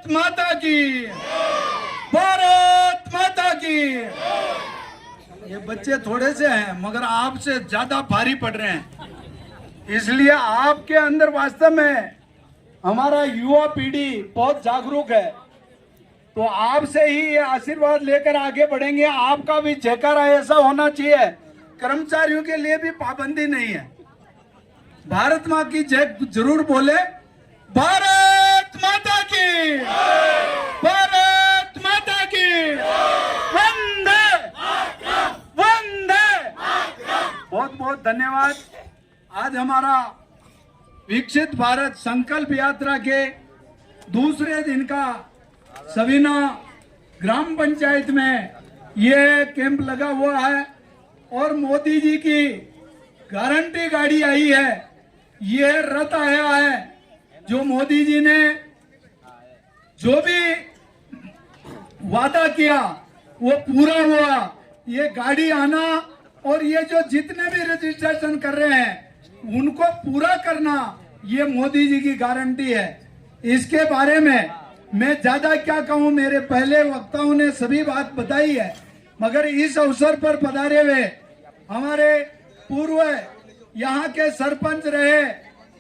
माता की, भारत माता की। ये बच्चे थोड़े से हैं मगर आपसे ज्यादा भारी पड़ रहे हैं, इसलिए आपके अंदर वास्तव में हमारा युवा पीढ़ी बहुत जागरूक है, तो आपसे ही ये आशीर्वाद लेकर आगे बढ़ेंगे। आपका भी जयकारा ऐसा होना चाहिए, कर्मचारियों के लिए भी पाबंदी नहीं है। भारत माँ की जय जरूर बोले, भारत माता की, भारत माता की, वंदे वंदे। बहुत बहुत धन्यवाद। आज हमारा विकसित भारत संकल्प यात्रा के दूसरे दिन का सवीना ग्राम पंचायत में ये कैंप लगा हुआ है और मोदी जी की गारंटी गाड़ी आई है, ये रथ आया है। जो मोदी जी ने जो भी वादा किया वो पूरा हुआ। ये गाड़ी आना और ये जो जितने भी रजिस्ट्रेशन कर रहे हैं उनको पूरा करना, ये मोदी जी की गारंटी है। इसके बारे में मैं ज्यादा क्या कहूं, मेरे पहले वक्ताओं ने सभी बात बताई है, मगर इस अवसर पर पधारे हुए हमारे पूर्व यहाँ के सरपंच रहे,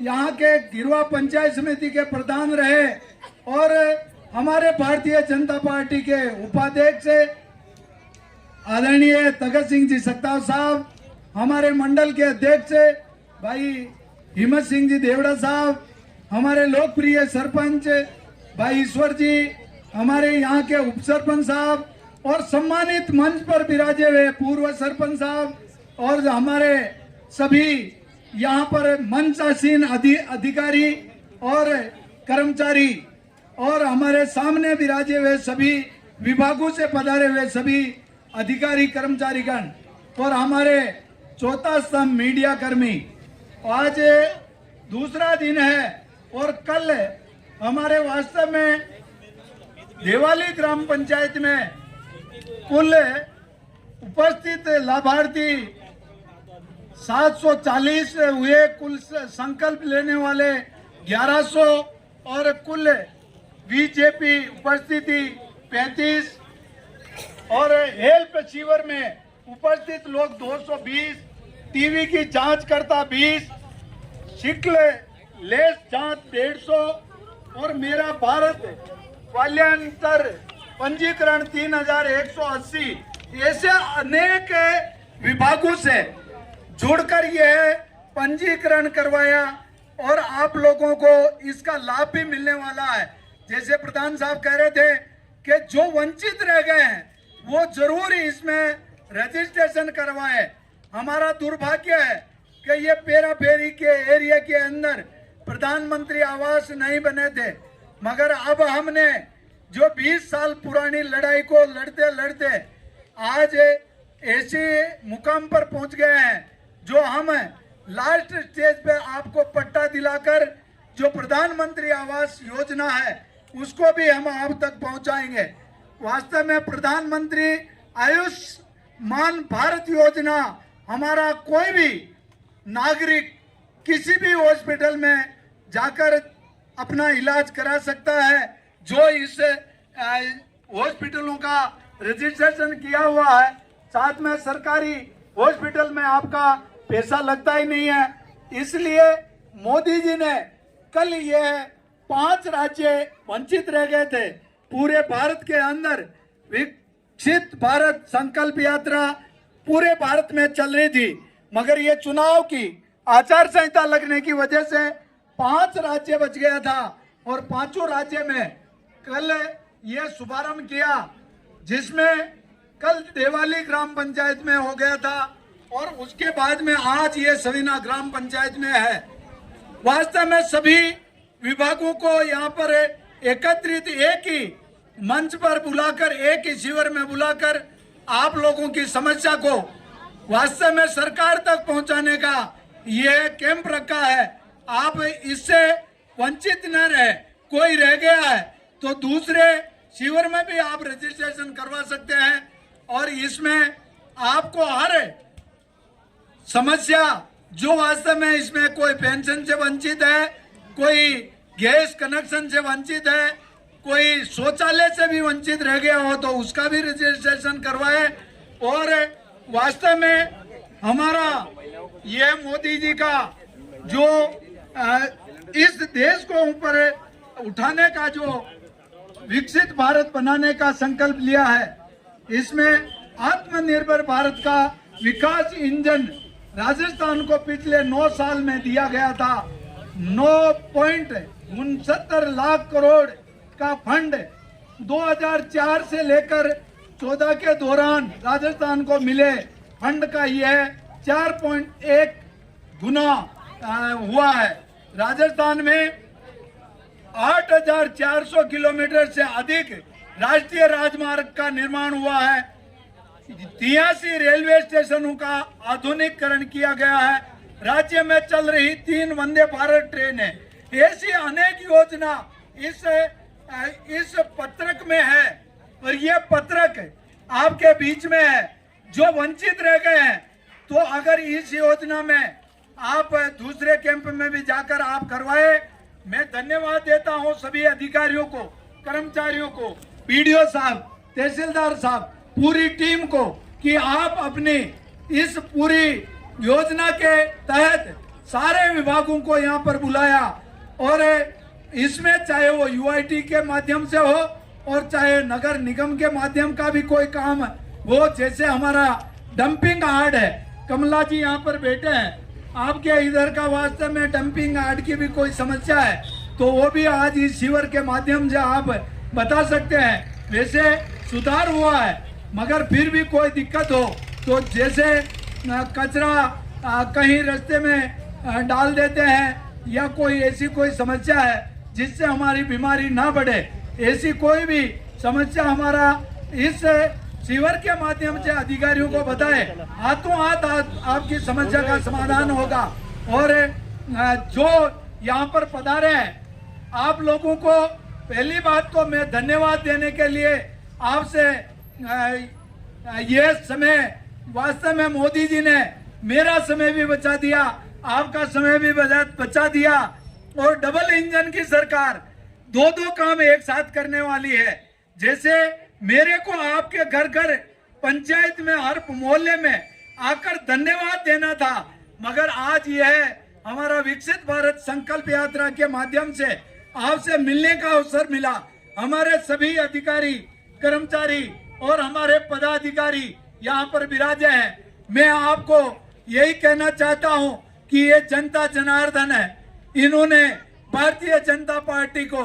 यहाँ के गिरवा पंचायत समिति के प्रधान रहे और हमारे भारतीय जनता पार्टी के उपाध्यक्ष आदरणीय तगत सिंह जी सकताव साहब, हमारे मंडल के अध्यक्ष भाई हिम्मत सिंह जी देवड़ा साहब, हमारे लोकप्रिय सरपंच भाई ईश्वर जी, हमारे यहाँ के उप सरपंच साहब और सम्मानित मंच पर विराजे हुए पूर्व सरपंच साहब और हमारे सभी यहाँ पर मंचासीन अधिकारी और कर्मचारी और हमारे सामने विराजे हुए सभी विभागों से पधारे हुए सभी अधिकारी कर्मचारीगण और हमारे चौथा स्तंभ मीडिया कर्मी। आज दूसरा दिन है और कल हमारे वास्तव में देवाली ग्राम पंचायत में कुल उपस्थित लाभार्थी 740 हुए, कुल संकल्प लेने वाले 1100 और कुल बीजेपी उपस्थिति 35 और हेल्प शिविर में उपस्थित लोग 220, टीवी की जांच करता 20, शिक्ल लेस जांच 150 और मेरा भारत वाल्यांतर पंजीकरण 3180। ऐसे अनेक विभागों से जुड़कर यह पंजीकरण करवाया और आप लोगों को इसका लाभ भी मिलने वाला है। जैसे प्रधान साहब कह रहे थे कि जो वंचित रह गए हैं वो जरूर इसमें रजिस्ट्रेशन करवाए। हमारा दुर्भाग्य है कि ये पेरा फेरी के एरिया के अंदर प्रधानमंत्री आवास नहीं बने थे, मगर अब हमने जो 20 साल पुरानी लड़ाई को लड़ते लड़ते आज ऐसे मुकाम पर पहुंच गए हैं जो हम लास्ट स्टेज पे आपको पट्टा दिलाकर जो प्रधानमंत्री आवास योजना है उसको भी हम आप तक पहुंचाएंगे। वास्तव में प्रधानमंत्री आयुष्मान भारत योजना हमारा कोई भी नागरिक किसी भी हॉस्पिटल में जाकर अपना इलाज करा सकता है जो इस हॉस्पिटलों का रजिस्ट्रेशन किया हुआ है। साथ में सरकारी हॉस्पिटल में आपका पैसा लगता ही नहीं है। इसलिए मोदी जी ने कल ये 5 राज्य वंचित रह गए थे। पूरे भारत के अंदर विकसित भारत संकल्प यात्रा पूरे भारत में चल रही थी, मगर ये चुनाव की आचार संहिता लगने की वजह से 5 राज्य बच गया था और 5 राज्य में कल ये शुभारंभ किया, जिसमें कल देवाली ग्राम पंचायत में हो गया था और उसके बाद में आज ये सवीना ग्राम पंचायत में है। वास्तव में सभी विभागों को यहाँ पर एकत्रित एक ही मंच पर बुलाकर, एक ही शिविर में बुलाकर आप लोगों की समस्या को वास्तव में सरकार तक पहुंचाने का ये कैंप रखा है। आप इससे वंचित न रहे। कोई रह गया है तो दूसरे शिविर में भी आप रजिस्ट्रेशन करवा सकते हैं और इसमें आपको हर समस्या जो वास्तव में इसमें कोई पेंशन से वंचित है, कोई गैस कनेक्शन से वंचित है, कोई शौचालय से भी वंचित रह गया हो तो उसका भी रजिस्ट्रेशन करवाए। और वास्तव में हमारा ये मोदी जी का जो इस देश को ऊपर उठाने का जो विकसित भारत बनाने का संकल्प लिया है, इसमें आत्मनिर्भर भारत का विकास इंजन राजस्थान को पिछले 9 साल में दिया गया था। 9.69 लाख करोड़ का फंड 2004 से लेकर 14 के दौरान राजस्थान को मिले फंड का यह 4.1 गुना हुआ है। राजस्थान में 8,400 किलोमीटर से अधिक राष्ट्रीय राजमार्ग का निर्माण हुआ है। 83 रेलवे स्टेशनों का आधुनिकीकरण किया गया है। राज्य में चल रही 3 वंदे भारत ट्रेनें, ऐसी अनेक योजना इस पत्रक में है। और ये पत्रक आपके बीच में है। जो वंचित रह गए हैं तो अगर इस योजना में आप दूसरे कैंप में भी जाकर आप करवाए। मैं धन्यवाद देता हूं सभी अधिकारियों को, कर्मचारियों को, बीडीओ साहब, तहसीलदार साहब, पूरी टीम को कि आप अपनी इस पूरी योजना के तहत सारे विभागों को यहाँ पर बुलाया। और इसमें चाहे वो यूआईटी के माध्यम से हो और चाहे नगर निगम के माध्यम का भी कोई काम वो, जैसे हमारा डंपिंग यार्ड है, कमला जी यहाँ पर बैठे हैं, आपके इधर का वास्तव में डंपिंग यार्ड की भी कोई समस्या है तो वो भी आज इस शिविर के माध्यम से आप बता सकते हैं। वैसे सुधार हुआ है मगर फिर भी कोई दिक्कत हो तो जैसे कचरा कहीं रास्ते में डाल देते हैं या कोई ऐसी कोई समस्या है जिससे हमारी बीमारी ना बढ़े, ऐसी कोई भी समस्या हमारा इस शिविर के माध्यम से अधिकारियों को बताए, हाथों हाथ आपकी समस्या का समाधान होगा। और जो यहाँ पर पधारे हैं आप लोगों को पहली बात तो मैं धन्यवाद देने के लिए आपसे ये समय वास्तव में मोदी जी ने मेरा समय भी बचा दिया, आपका समय भी बचा दिया। और डबल इंजन की सरकार 2 काम एक साथ करने वाली है। जैसे मेरे को आपके घर घर पंचायत में हर मोहल्ले में आकर धन्यवाद देना था, मगर आज यह हमारा विकसित भारत संकल्प यात्रा के माध्यम से आपसे मिलने का अवसर मिला। हमारे सभी अधिकारी, कर्मचारी और हमारे पदाधिकारी यहाँ पर विराजे हैं। मैं आपको यही कहना चाहता हूँ कि ये जनता जनार्दन है, इन्होंने भारतीय जनता पार्टी को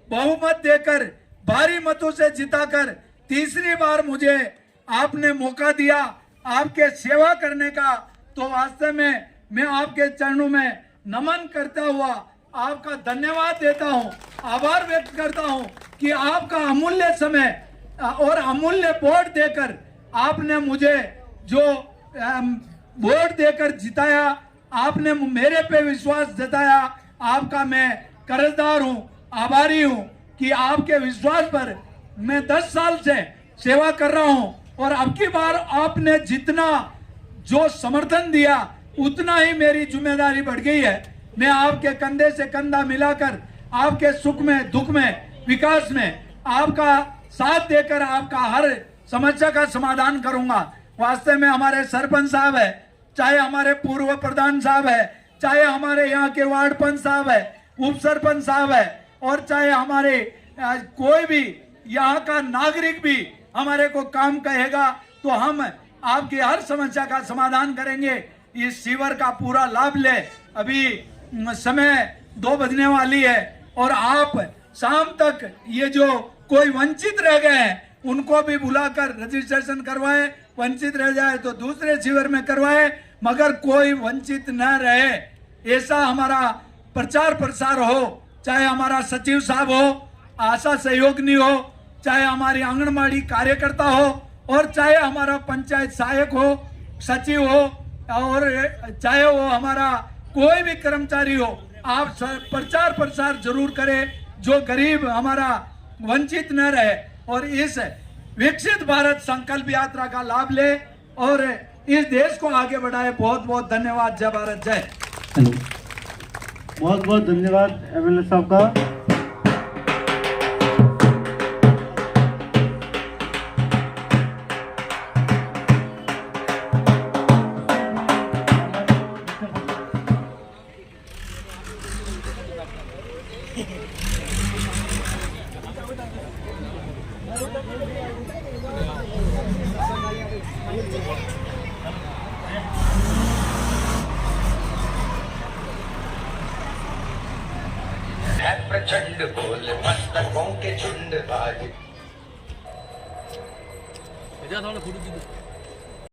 बहुमत देकर भारी मतों से जिताकर तीसरी बार मुझे आपने मौका दिया आपके सेवा करने का। तो वास्तव में मैं आपके चरणों में नमन करता हुआ आपका धन्यवाद देता हूं, आभार व्यक्त करता हूं कि आपका अमूल्य समय और अमूल्य वोट देकर आपने मुझे जो वोट देकर जिताया, आपने मेरे पे विश्वास जताया, आपका मैं कर्जदार हूं, आभारी हूं कि आपके विश्वास पर मैं 10 साल से सेवा कर रहा हूं। और अब की बार आपने जितना जो समर्थन दिया उतना ही मेरी जिम्मेदारी बढ़ गई है। मैं आपके कंधे से कंधा मिलाकर आपके सुख में, दुख में, विकास में आपका साथ देकर आपका हर समस्या का समाधान करूंगा। वास्तव में हमारे सरपंच साहब है, चाहे हमारे पूर्व प्रधान साहब है, चाहे हमारे यहाँ के वार्ड पंच साहब है, उप सरपंच साहब है, और चाहे हमारे कोई भी यहाँ का नागरिक भी हमारे को काम कहेगा तो हम आपकी हर समस्या का समाधान करेंगे। इस शिविर का पूरा लाभ ले। अभी समय 2 बजने वाली है और आप शाम तक ये जो कोई वंचित रह गए हैं उनको भी बुलाकर रजिस्ट्रेशन करवाएं। वंचित रह जाए तो दूसरे शिविर में करवाएं, मगर कोई वंचित न रहे ऐसा हमारा प्रचार प्रसार हो। चाहे हमारा सचिव साहब हो, आशा सहयोगिनी हो, चाहे हमारी आंगनबाड़ी कार्यकर्ता हो, और चाहे हमारा पंचायत सहायक हो, सचिव हो, और चाहे वो हमारा कोई भी कर्मचारी हो, आप प्रचार प्रसार जरूर करें जो गरीब हमारा वंचित न रहे और इस विकसित भारत संकल्प यात्रा का लाभ ले और इस देश को आगे बढ़ाए। बहुत बहुत धन्यवाद। जय भारत जय। बहुत बहुत धन्यवाद एमएलए साहब का। है प्रचंड बोल मस्तकों के झुंड आज थोड़ा फोटो